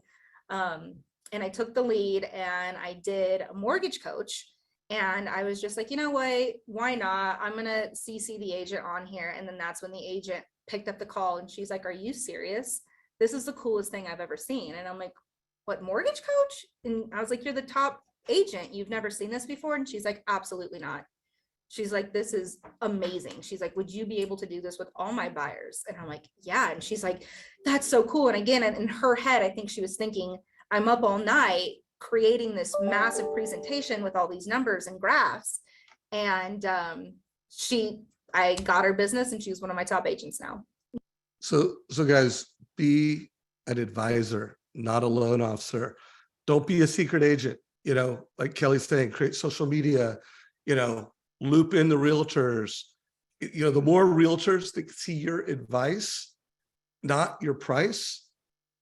And I took the lead and I did a mortgage coach. And I was just like, you know what, why not? I'm going to CC the agent on here. And then that's when the agent picked up the call and she's like, are you serious? This is the coolest thing I've ever seen. And I'm like, what, mortgage coach? And I was like, you're the top agent. You've never seen this before? And she's like, absolutely not. She's like, this is amazing. She's like, would you be able to do this with all my buyers? And I'm like, yeah. And she's like, that's so cool. And again, in her head, I think she was thinking, I'm up all night creating this massive presentation with all these numbers and graphs. And I got her business and she's one of my top agents now. So guys, be an advisor, not a loan officer. Don't be a secret agent. Like Kelly's saying, create social media, loop in the realtors. The more realtors that see your advice, not your price,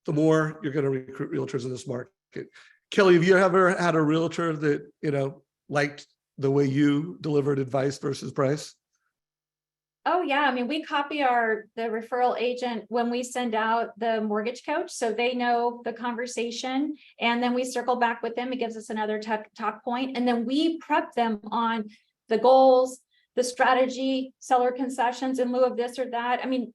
the more you're going to recruit realtors in this market. Kelly, have you ever had a realtor that, liked the way you delivered advice versus price? Oh yeah, I mean, we copy the referral agent when we send out the mortgage coach, so they know the conversation, and then we circle back with them. It gives us another talk point, and then we prep them on the goals, the strategy, seller concessions in lieu of this or that. I mean,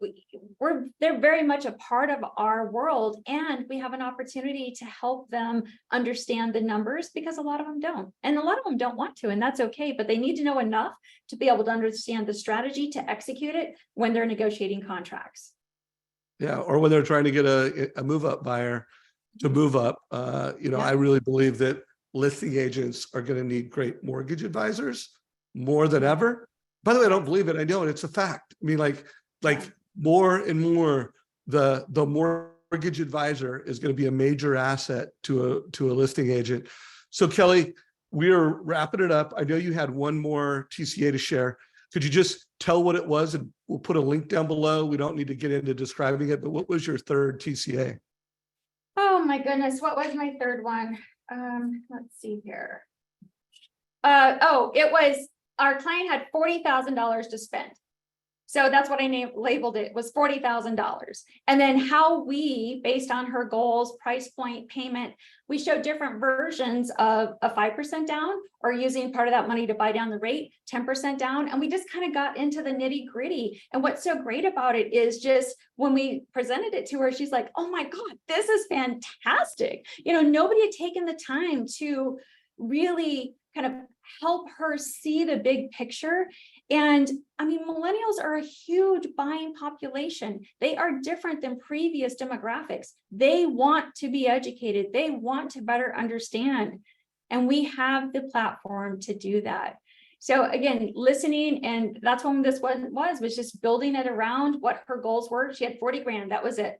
they're very much a part of our world, and we have an opportunity to help them understand the numbers, because a lot of them don't, and a lot of them don't want to, and that's okay, but they need to know enough to be able to understand the strategy to execute it when they're negotiating contracts. Yeah, or when they're trying to get a move-up buyer to move up. I really believe that listing agents are going to need great mortgage advisors more than ever. By the way, I don't believe it. I know it. It's a fact. I mean, like more and more, the mortgage advisor is going to be a major asset to a listing agent. So Kelly, we are wrapping it up. I know you had one more TCA to share. Could you just tell what it was? And we'll put a link down below. We don't need to get into describing it, but what was your third TCA? Oh my goodness, what was my third one? Let's see here. It was, our client had $40,000 to spend. So that's what I labeled it, was $40,000. And then how we, based on her goals, price point, payment, we showed different versions of a 5% down, or using part of that money to buy down the rate, 10% down. And we just kind of got into the nitty gritty. And what's so great about it is just when we presented it to her, she's like, oh my God, this is fantastic. Nobody had taken the time to really kind of help her see the big picture. And I mean, millennials are a huge buying population. They are different than previous demographics. They want to be educated. They want to better understand. And we have the platform to do that. So again, listening, and that's when this one was just building it around what her goals were. She had 40 grand, that was it.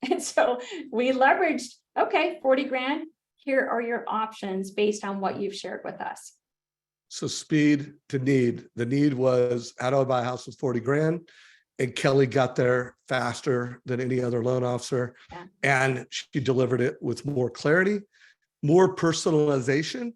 And so we leveraged, okay, 40 grand, here are your options based on what you've shared with us. So speed to need. The need was, how do I buy a house with 40 grand? And Kelly got there faster than any other loan officer. Yeah. And she delivered it with more clarity, more personalization,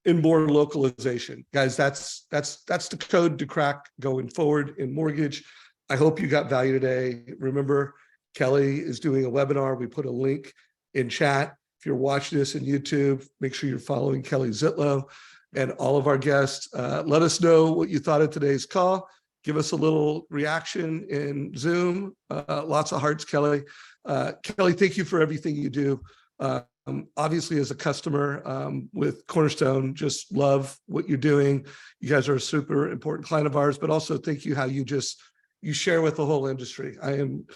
and more localization. Guys, that's the code to crack going forward in mortgage. I hope you got value today. Remember, Kelly is doing a webinar. We put a link in chat. If you're watching this in YouTube, make sure you're following Kelly Zitlow and all of our guests. Let us know what you thought of today's call. Give us a little reaction in Zoom. Lots of hearts, Kelly. Kelly, thank you for everything you do. Obviously, as a customer with Cornerstone, just love what you're doing. You guys are a super important client of ours, but also thank you how you share with the whole industry. I am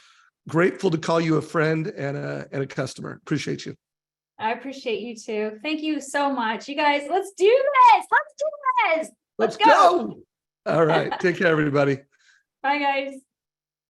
grateful to call you a friend and a customer. Appreciate you. I appreciate you too. Thank you so much. You guys, let's do this. Let's do this. Let's go. All right. Take care, everybody. Bye, guys.